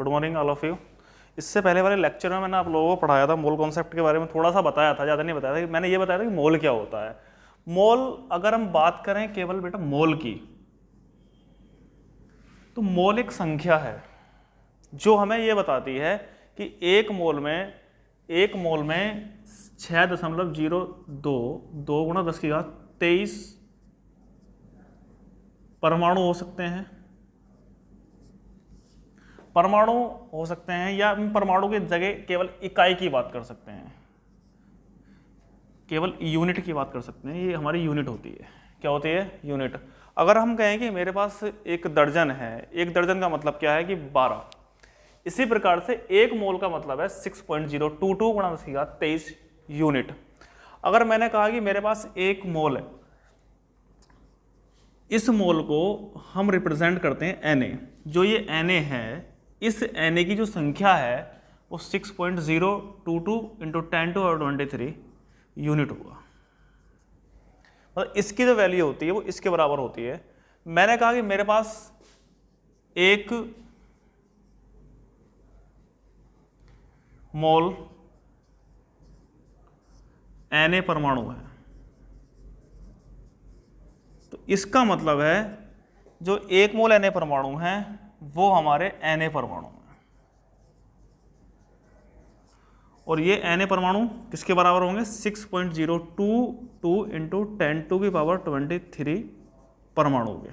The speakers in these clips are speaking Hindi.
Good morning all of you. इससे पहले वाले लेक्चर में मैंने आप लोगों को पढ़ाया था मोल कॉन्सेप्ट के बारे में, थोड़ा सा बताया था, ज़्यादा नहीं बताया था। मैंने ये बताया था कि मोल क्या होता है। मोल अगर हम बात करें केवल बेटा मोल की, तो मोल एक संख्या है जो हमें ये बताती है कि एक मोल में 6.02 गुणा 10⁻23 परमाणु हो सकते हैं। परमाणु हो सकते हैं या परमाणु की जगह केवल इकाई की बात कर सकते हैं, केवल यूनिट की बात कर सकते हैं। ये हमारी यूनिट होती है। क्या होती है? यूनिट। अगर हम कहें कि मेरे पास एक दर्जन है, एक दर्जन का मतलब क्या है कि 12। इसी प्रकार से एक मोल का मतलब है 6.022 गुणा 10⁻23 यूनिट। अगर मैंने कहा कि मेरे पास एक मोल है, इस मोल को हम रिप्रेजेंट करते हैं Na। जो ये Na है, इस Na की जो संख्या है वो 6.022 इंटू 10⁻23 यूनिट होगा। मतलब इसकी जो वैल्यू होती है वो इसके बराबर होती है। मैंने कहा कि मेरे पास एक मोल Na परमाणु है, तो इसका मतलब है जो एक मोल Na परमाणु है वो हमारे Na परमाणु है। और ये Na परमाणु किसके बराबर होंगे? 6.022 इंटू 10⁻23 परमाणु के।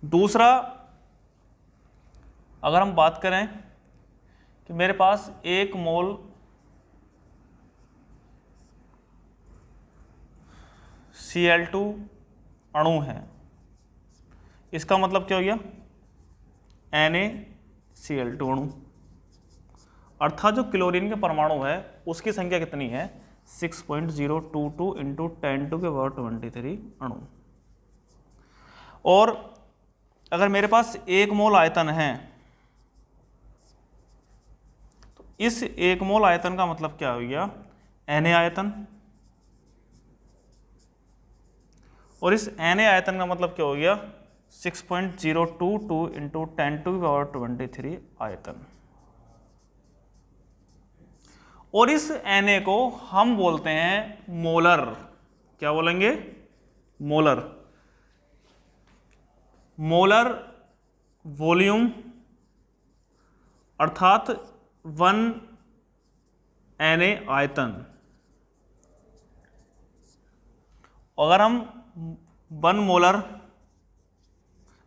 दूसरा, अगर हम बात करें कि मेरे पास एक मोल Cl2 अणु है, इसका मतलब क्या हो गया? NaCl2 अणु। अर्थात जो क्लोरीन के परमाणु है उसकी संख्या कितनी है? 6.022 इंटू 10⁻23 अणु। और अगर मेरे पास एक मोल आयतन है, तो इस एक मोल आयतन का मतलब क्या हो गया? Na आयतन। और इस Na आयतन का मतलब क्या हो गया? 6.022 इंटू 10⁻23 आयतन। और इस Na को हम बोलते हैं मोलर। क्या बोलेंगे? मोलर। मोलर वॉल्यूम अर्थात 1 Na आयतन। अगर हम 1 मोलर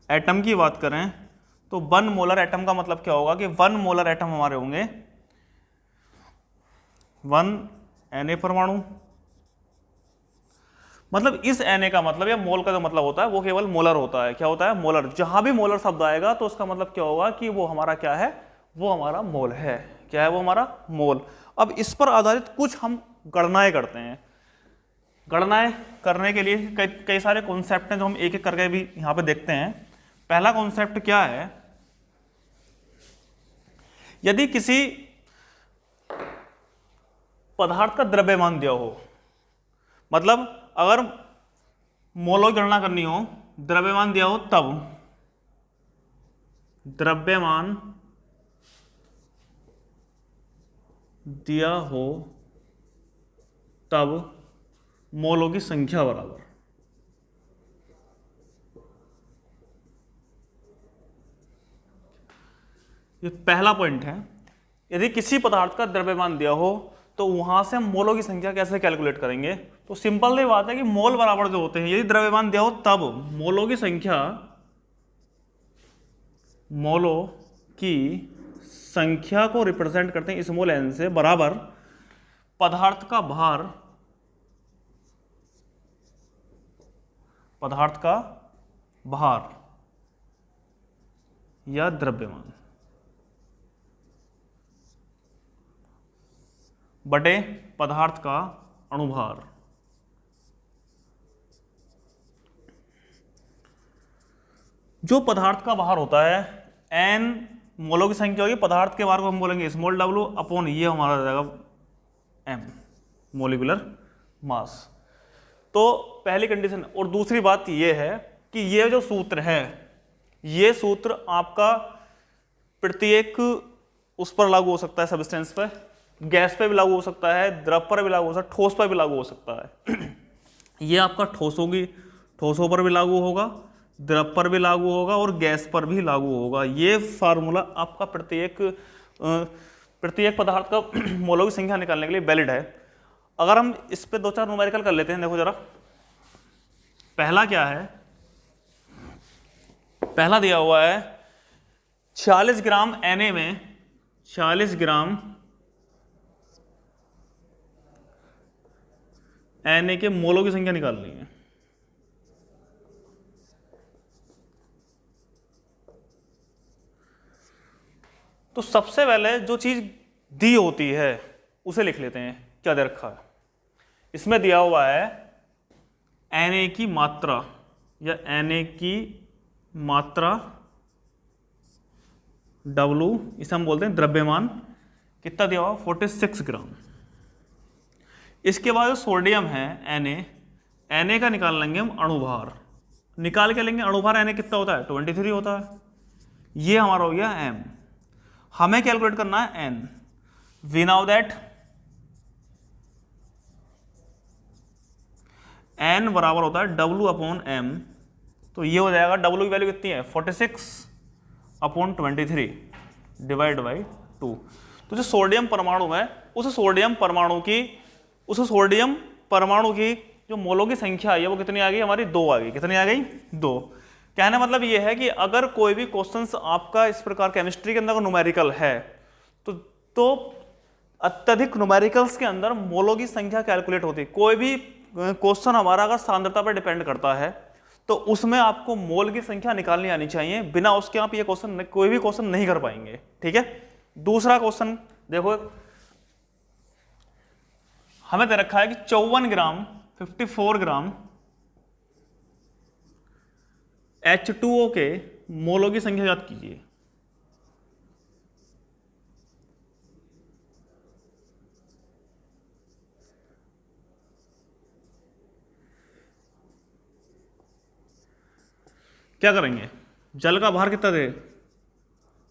एटम की बात करें तो 1 मोलर एटम का मतलब क्या होगा कि 1 मोलर एटम हमारे होंगे 1 Na परमाणु। मतलब इस Na का मतलब या मोल का जो मतलब होता है वो केवल मोलर होता है। क्या होता है? मोलर। जहां भी मोलर शब्द आएगा तो उसका मतलब क्या होगा कि वो हमारा क्या है? वो हमारा मोल है। क्या है? वो हमारा मोल। अब इस पर आधारित कुछ हम गणनाएं करते हैं। गणनाएं करने के लिए कई सारे कॉन्सेप्ट हैं जो हम एक एक करके भी यहां पे देखते हैं। पहला कॉन्सेप्ट क्या है? यदि किसी पदार्थ का द्रव्यमान दिया हो, मतलब अगर मोलों की गणना करनी हो, द्रव्यमान दिया हो, तब द्रव्यमान दिया हो तब मोलों की संख्या बराबर। ये पहला पॉइंट है। यदि किसी पदार्थ का द्रव्यमान दिया हो तो वहां से हम मोलों की संख्या कैसे कैलकुलेट करेंगे? तो सिंपल सी बात है कि मोल बराबर जो होते हैं, यदि द्रव्यमान दिया हो तब मोलों की संख्या, मोलों की संख्या को रिप्रेजेंट करते हैं इस मोल n से, बराबर पदार्थ का भार, पदार्थ का भार या द्रव्यमान बटे पदार्थ का अणुभार। जो पदार्थ का भार होता है, n मोलों की संख्या होगी, पदार्थ के भार को हम बोलेंगे स्मॉल w अपॉन ये हमारा हो जाएगा m, मोलिकुलर मास। तो पहली कंडीशन। और दूसरी बात ये है कि ये जो सूत्र है ये सूत्र आपका प्रत्येक उस पर लागू हो सकता है, सब्सटेंस पर, गैस पे भी लागू हो सकता है, द्रव पर भी लागू हो सकता है, ठोस पर भी लागू हो सकता है। ये आपका ठोस होगी, ठोसों पर भी लागू होगा, द्रव पर भी लागू होगा और गैस पर भी लागू होगा। ये फार्मूला आपका प्रत्येक पदार्थ का मोलों की संख्या निकालने के लिए वैलिड है। अगर हम इस पे 2-4 न्यूमेरिकल कर लेते हैं, देखो जरा। पहला क्या है, पहला दिया हुआ है 46 ग्राम Na में 46 ग्राम Na के मोलों की संख्या निकालनी है। तो सबसे पहले जो चीज दी होती है उसे लिख लेते हैं, क्या दे रखा है। इसमें दिया हुआ है Na की मात्रा या Na की मात्रा W, इसे हम बोलते हैं द्रव्यमान। कितना दिया हुआ, 46 ग्राम। इसके बाद जो सोडियम है Na का निकाल लेंगे हम अणुभार, निकाल के लेंगे अणुभार। Na कितना होता है, 23 होता है। ये हमारा हो गया M। हमें कैलकुलेट करना है N। We know that N बराबर होता है W अपॉन M। तो ये हो जाएगा, W की वैल्यू कितनी है, 46 अपॉन 23 डिवाइड बाई 2। तो जो सोडियम परमाणु है उस सोडियम परमाणु की जो मोलों की संख्या है वो कितनी आ गई हमारी, 2 आ गई। कितनी आ गई, 2। कहने मतलब ये है कि अगर कोई भी क्वेश्चंस आपका इस प्रकार केमिस्ट्री के अंदर न्यूमेरिकल है तो अत्यधिक न्यूमेरिकल्स के अंदर मोलों की संख्या कैलकुलेट होती है। कोई भी क्वेश्चन हमारा अगर सांद्रता पर डिपेंड करता है तो उसमें आपको मोल की संख्या निकालनी आनी चाहिए, बिना उसके आप ये क्वेश्चन कोई भी क्वेश्चन नहीं कर पाएंगे। ठीक है। दूसरा क्वेश्चन देखो, हमें दे रखा है कि 54 ग्राम H2O के मोलों की संख्या ज्ञात कीजिए। क्या करेंगे, जल का भार कितना दे,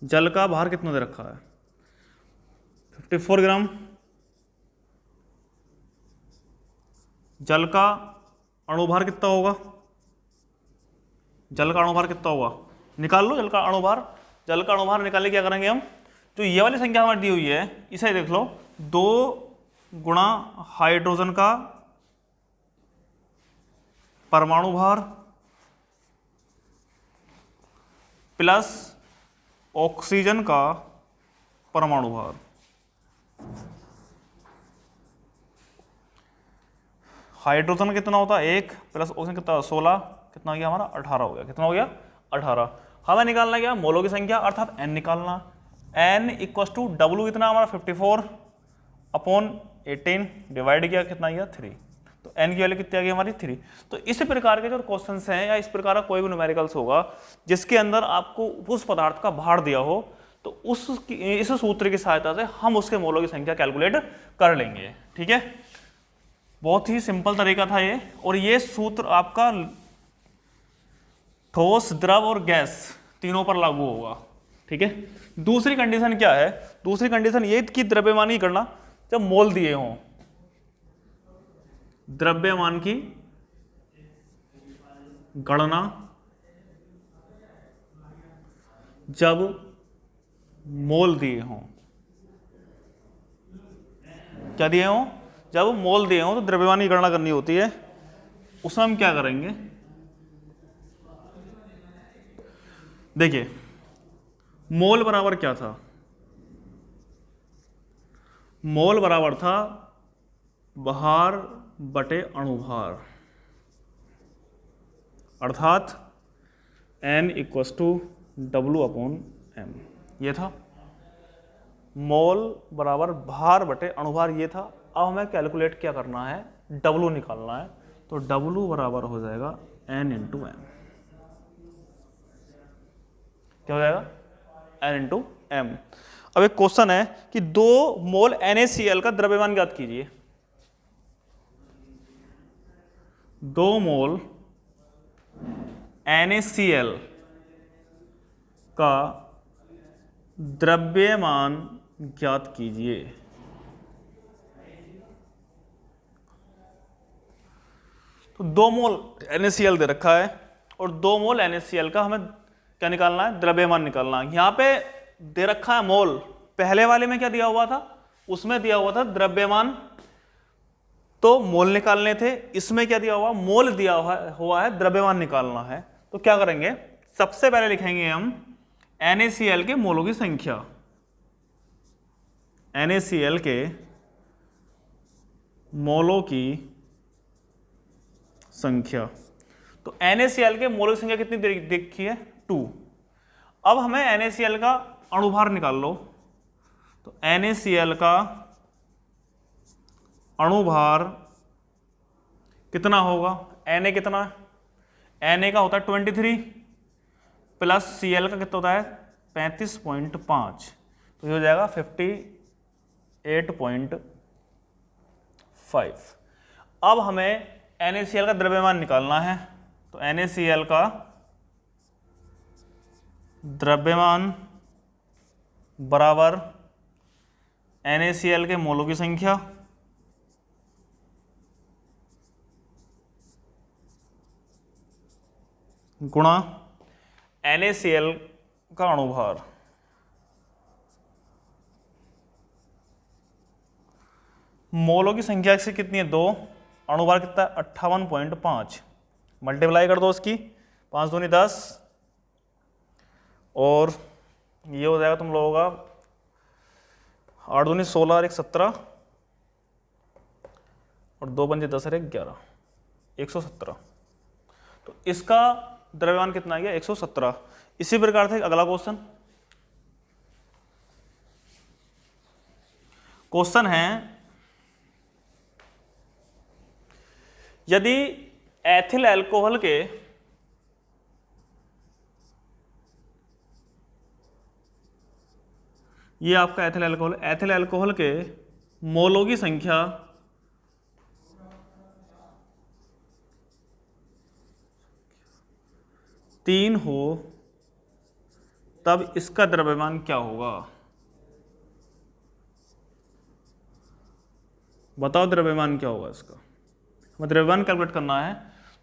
जल का भार कितना दे रखा है, 54 ग्राम। जल का अणुभार कितना होगा, जल का अणुभार कितना होगा, निकाल लो जल का अणुभार। जल का अणुभार निकालने क्या करेंगे हम, जो ये वाली संख्या हमारी दी हुई है इसे देख लो, 2 गुणा हाइड्रोजन का परमाणु भार प्लस ऑक्सीजन का परमाणु भार। हाइड्रोजन कितना होता है 1 प्लस ऑक्सीजन कितना, 16, कितना हो गया हमारा, 18 हो गया। कितना हो गया, 18। हमें निकालना क्या, मोलों की संख्या अर्थात N निकालना। N इक्वल टू W कितना हमारा 54 अपॉन 18 डिवाइड किया, कितना गया 3। तो N की वैल्यू कितनी आ गई हमारी 3। तो इस प्रकार के जो क्वेश्चंस हैं या इस प्रकार का कोई भी न्यूमेरिकल्स होगा जिसके अंदर आपको उस पदार्थ का भार दिया हो तो इस सूत्र की सहायता से हम उसके मोलों की संख्या कैलकुलेट कर लेंगे। ठीक है, बहुत ही सिंपल तरीका था ये। और ये सूत्र आपका ठोस, द्रव और गैस तीनों पर लागू होगा। ठीक है। दूसरी कंडीशन क्या है, दूसरी कंडीशन ये कि द्रव्यमान की गणना जब मोल दिए हों, द्रव्यमान की गणना जब मोल दिए हों, क्या दिए हों, जब मोल दिए हों तो द्रव्यमान की गणना करनी होती है। उसमें हम क्या करेंगे, देखिए मोल बराबर क्या था, मोल बराबर था भार बटे अणुभार, अर्थात N equals to W upon M। ये था मोल बराबर भार बटे अणुभार, ये था। अब हमें कैलकुलेट क्या करना है, W निकालना है। तो W बराबर हो जाएगा N इंटू M। क्या हो जाएगा, N इंटू M। अब एक क्वेश्चन है कि 2 मोल NaCl का द्रव्यमान ज्ञात कीजिए। 2 मोल NaCl का द्रव्यमान ज्ञात कीजिए। तो 2 मोल NaCl दे रखा है और 2 मोल NaCl का हमें क्या निकालना है, द्रव्यमान निकालना है। यहां पे दे रखा है मोल, पहले वाले में क्या दिया हुआ था, उसमें दिया हुआ था द्रव्यमान, तो मोल निकालने थे। इसमें क्या दिया हुआ, मोल दिया हुआ है, द्रव्यमान निकालना है। तो क्या करेंगे, सबसे पहले लिखेंगे हम NaCl के मोलों की संख्या, NaCl के मोलों की संख्या। तो NaCl के मोलों की संख्या कितनी देखी है, 2। अब हमें NaCl का अणुभार निकाल लो। तो NaCl का अणुभार कितना होगा, Na कितना है, Na का होता है 23 प्लस Cl का कितना होता है 35.5, तो ये हो जाएगा 58.5। अब हमें NaCl का द्रव्यमान निकालना है। तो NaCl का द्रव्यमान बराबर NaCl के मोलों की संख्या गुणा NaCl का अणुभार। मोलों की संख्या से कितनी है, 2, अणुभार कितना है 58.5, मल्टीप्लाई कर दो उसकी, 5 दूनी 10 और ये हो जाएगा तुम लोगों का 8 दूनी 16 और 1 17 और 2 पंजे 10 और 1 11, 117। तो इसका द्रव्यमान कितना आ गया, 117। इसी प्रकार से अगला क्वेश्चन है, यदि एथिल अल्कोहल के ये आपका एथिल अल्कोहल के मोलों की संख्या 3 हो तब इसका द्रव्यमान क्या होगा, बताओ द्रव्यमान क्या होगा इसका। हमें द्रव्यमान कैलकुलेट करना है।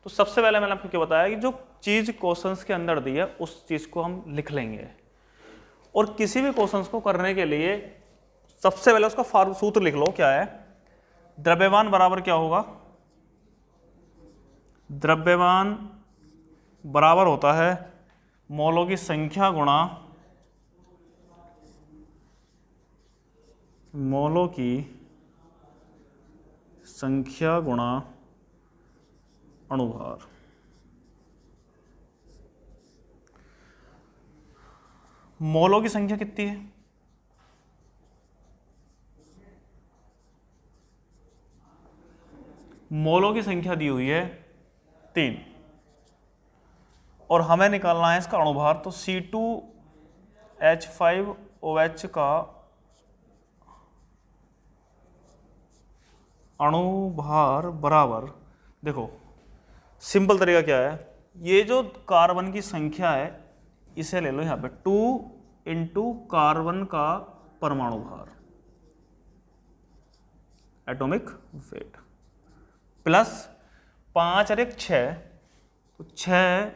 तो सबसे पहले मैंने आपको क्या बताया कि जो चीज क्वेश्चंस के अंदर दी है उस चीज को हम लिख लेंगे, और किसी भी क्वेश्चंस को करने के लिए सबसे पहले उसका सूत्र लिख लो, क्या है, द्रव्यमान बराबर क्या होगा, द्रव्यमान बराबर होता है मोलों की संख्या गुणा मोलों की संख्या गुणा अणुभार। मोलों की संख्या कितनी है, मोलों की संख्या दी हुई है 3 और हमें निकालना है इसका अणुभार। तो C2H5OH का अणुभार बराबर, देखो सिंपल तरीका क्या है, ये जो कार्बन की संख्या है इसे ले लो यहां पे 2 इंटू कार्बन का परमाणु भार, एटॉमिक वेट, प्लस 5 और 1 6, तो 6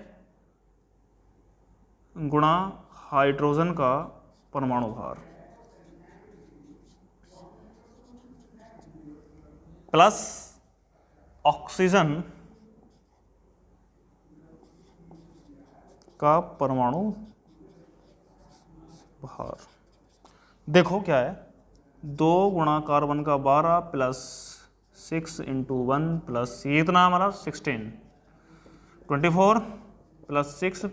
गुणा हाइड्रोजन का परमाणु भार, प्लस ऑक्सीजन का परमाणु भार। देखो क्या है, 2 गुणा कार्बन का 12 प्लस 6 इंटू 1 प्लस ये इतना हमारा 16, 24 प्लस 6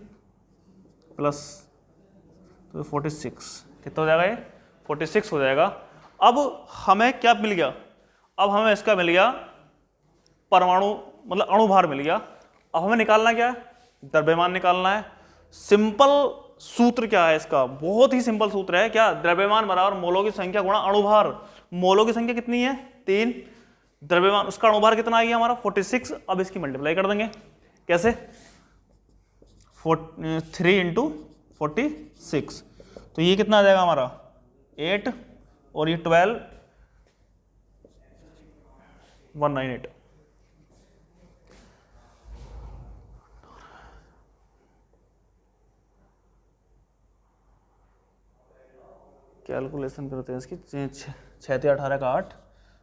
प्लस तो 46, कितना हो जाएगा ये 46 हो जाएगा। अब हमें क्या मिल गया, अब हमें इसका मिल गया परमाणु मतलब अणुभार मिल गया। अब हमें निकालना क्या है, द्रव्यमान निकालना है। सिंपल सूत्र क्या है इसका, बहुत ही सिंपल सूत्र है, क्या, द्रव्यमान बराबर मोलों की संख्या गुणा अणुभार। मोलों की संख्या कितनी है 3, द्रव्यमान उसका अणुभार कितना आ गया हमारा 46। अब इसकी मल्टीप्लाई कर देंगे, कैसे, 3 इंटू 46। तो ये कितना आ जाएगा हमारा 8 और ये 12 198। कैलकुलेशन करते हैं इसकी, 6 × 18 का 8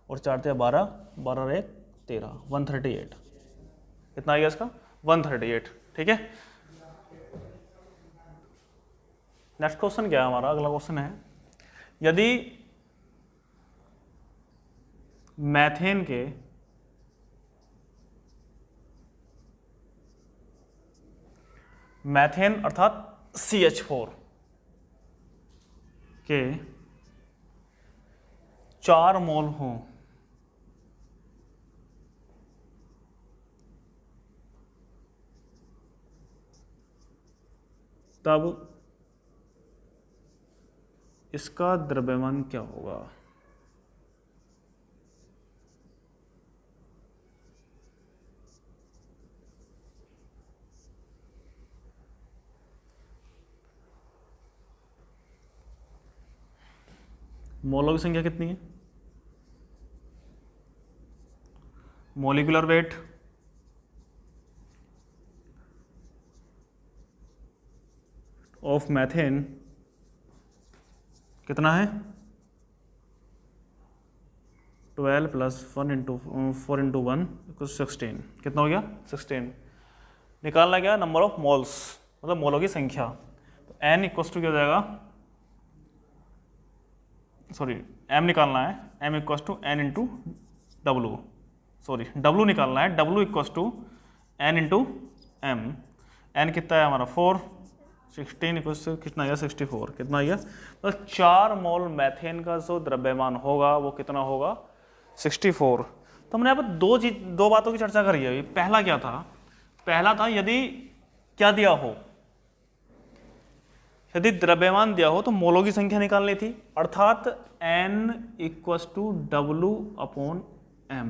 और 4 × 12, 12 1 13, 138। कितना आ गया इसका 138। ठीक है, नेक्स्ट क्वेश्चन क्या है हमारा, अगला क्वेश्चन है यदि मैथेन के मैथेन अर्थात CH4 के 4 मोल हों तब इसका द्रव्यमान क्या होगा। मोलों की संख्या कितनी है, मोलिकुलर वेट, ऑफ मैथेन कितना है 12 + 1 × 4 × 1 = 16। कितना हो गया 16। निकालना क्या, नंबर ऑफ मोल्स मतलब मोलों की संख्या। तो n = क्या हो जाएगा, सॉरी m निकालना है, m = n × w, sorry w निकालना है, w = n × m। n कितना है हमारा 4, 16 = कितना आया 64। कितना आया, तो 4 मोल मैथेन का जो द्रव्यमान होगा वो कितना होगा 64। तो हमने यहाँ पर दो बातों की चर्चा करी है। पहला क्या था, पहला था यदि क्या दिया हो, यदि द्रव्यमान दिया हो तो मोलों की संख्या निकालनी थी, अर्थात n = w/m।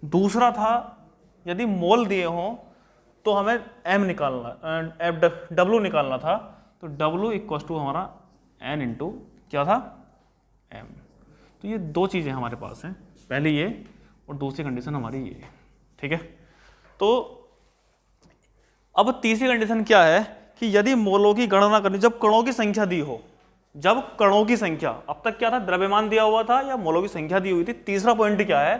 दूसरा था यदि मोल दिए हों तो हमें m निकालना, w निकालना था, तो w = हमारा n × क्या था m। तो ये दो चीज़ें हमारे पास हैं, पहली ये और दूसरी कंडीशन हमारी ये। ठीक है, तो अब तीसरी कंडीशन क्या है कि यदि मोलों की गणना करनी, जब कणों की संख्या दी हो, जब कणों की संख्या, अब तक क्या था द्रव्यमान दिया हुआ था या मोलों की संख्या दी हुई थी। तीसरा पॉइंट क्या है,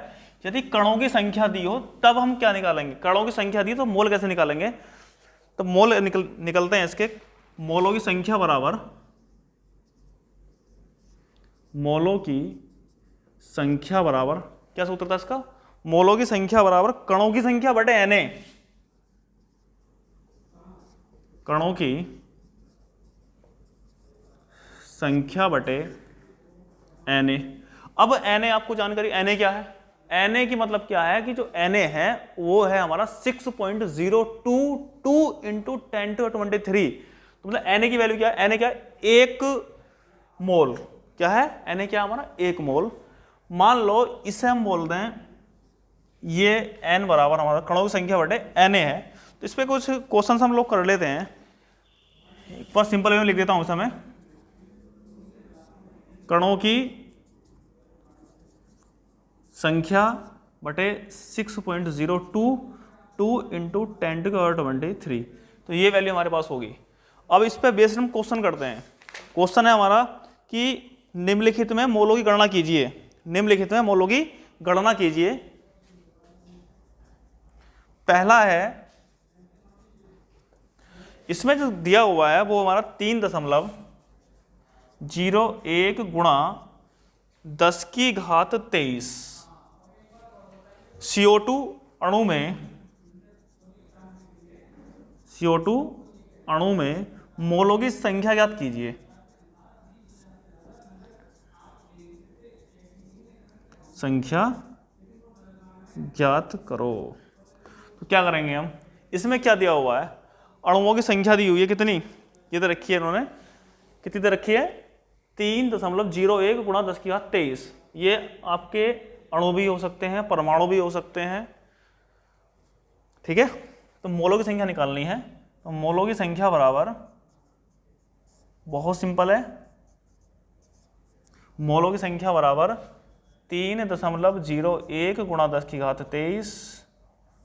यदि कणों की संख्या दी हो तब हम क्या निकालेंगे, कणों की संख्या दी तो मोल कैसे निकालेंगे। तो मोल निकलते हैं इसके, मोलों की संख्या बराबर, मोलों की संख्या बराबर क्या सूत्र था इसका, मोलों की संख्या बराबर कणों की संख्या बटे Na, कणों की संख्या बटे Na। अब Na आपको जानकारी, Na क्या है, Na की मतलब क्या है कि जो Na है वो है हमारा 6.022 × 10⁻23। तो मतलब Na की वैल्यू क्या है, Na क्या है 1 मोल, क्या है Na क्या है हमारा 1 मोल। मान लो इसे हम बोल दें ये n बराबर हमारा कणों की संख्या बटे Na है। तो इस पर कुछ क्वेश्चन हम लोग कर लेते हैं, एक बार सिंपल वे में लिख देता हूं समय, कणों की संख्या बटे 6.022 × 10⁻23। तो ये वैल्यू हमारे पास होगी। अब इस पे बेस्ड हम क्वेश्चन करते हैं। क्वेश्चन है हमारा कि निम्नलिखित में मोलों की गणना कीजिए, निम्नलिखित में मोलों की गणना कीजिए। पहला है, इसमें जो दिया हुआ है वो हमारा 3.01 × 10⁻23 CO2 अणु में मोलों की संख्या ज्ञात कीजिए। संख्या ज्ञात करो। तो क्या करेंगे हम, इसमें क्या दिया हुआ है, अणुओं की संख्या दी हुई है कितनी, ये तो रखी है इन्होंने, कितनी तो रखी है 3.01 × 10⁻23। ये आपके अणु भी हो सकते हैं, परमाणु भी हो सकते हैं। ठीक है, तो मोलों की संख्या निकालनी है। तो मोलों की संख्या बराबर बहुत सिंपल है, मोलों की संख्या बराबर 3.01 गुणा 10 की घात 23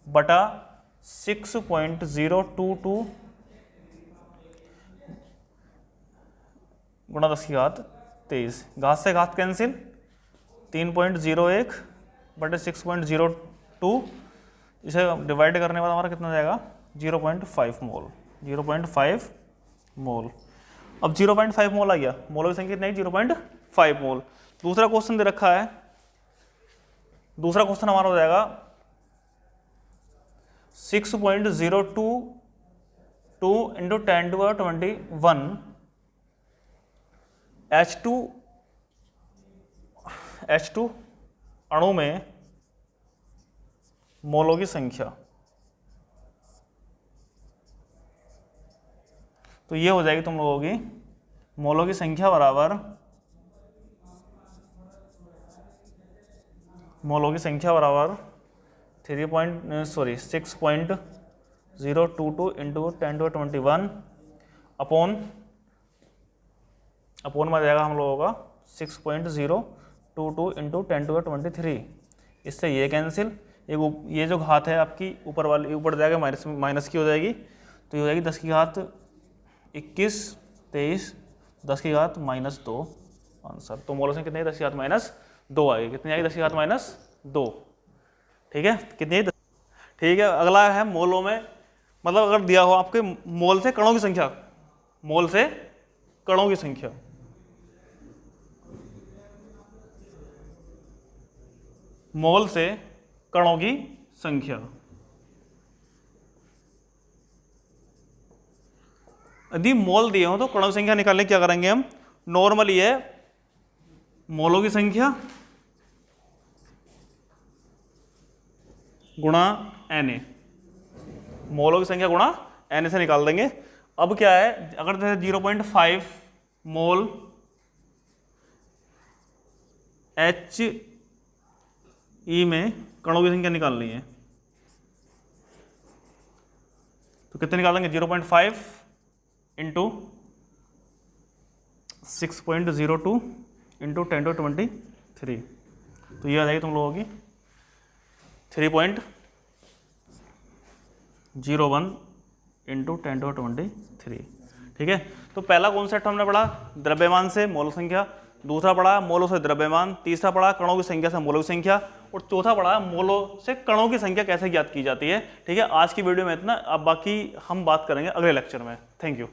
बटा 6.022 गुणा 10 की घात 23। घात से घात कैंसिल, 3.01 बटे 6.02, इसे डिवाइड करने के बाद हमारा कितना हो जाएगा 0.5 मोल। 0.5 मोल। अब 0.5 मोल आ गया, मोलों की संख्या कितनी है 0.5 मोल। दूसरा क्वेश्चन दे रखा है, दूसरा क्वेश्चन हमारा हो जाएगा 6.022 इंटू 10⁻21 H2 अणु में मोलों की संख्या। तो ये हो जाएगी तुम लोगों की मोलों की संख्या बराबर 6.022 इंटू 10⁻21 अपॉन में जाएगा हम लोगों का 6.022 इंटू 10⁻23। इससे ये कैंसिल, ये जो घात है आपकी ऊपर वाली ऊपर जाएगा माइनस की हो जाएगी, तो ये हो जाएगी 10 की घात 21 23 10 की घात -2 आंसर। तो मोलों से कितनी है 10 की घात -2 आएगी। कितनी आएगी 10 की घात -2। ठीक है, कितनी है? ठीक है, अगला है मोलों में, मतलब अगर दिया हो आपके मोल से कणों की संख्या, मोल से कणों की संख्या। मोल से कणों की संख्या। यदि मोल दिए हो तो कणों की संख्या निकालने क्या करेंगे हम, नॉर्मली है मोलों की संख्या गुणा Na, मोलों की संख्या गुणा Na से निकाल देंगे। अब क्या है, अगर जैसे 0.5 मोल He में कणों की संख्या निकालनी है, तो कितने निकालेंगे 0.5 इंटू 6.02 इंटू 10⁻23। तो ये आ जाएगी तुम लोगों की 3.01 इंटू 10⁻23। ठीक है, तो पहला कॉन्सेप्ट हमने पढ़ा द्रव्यमान से मोल संख्या, दूसरा पढ़ा मोलों से द्रव्यमान, तीसरा पढ़ा कणों की संख्या से मोलों की संख्या, और चौथा पढ़ा मोलों से कणों की संख्या कैसे ज्ञात की जाती है। ठीक है, आज की वीडियो में इतना, अब बाकी हम बात करेंगे अगले लेक्चर में। Thank you.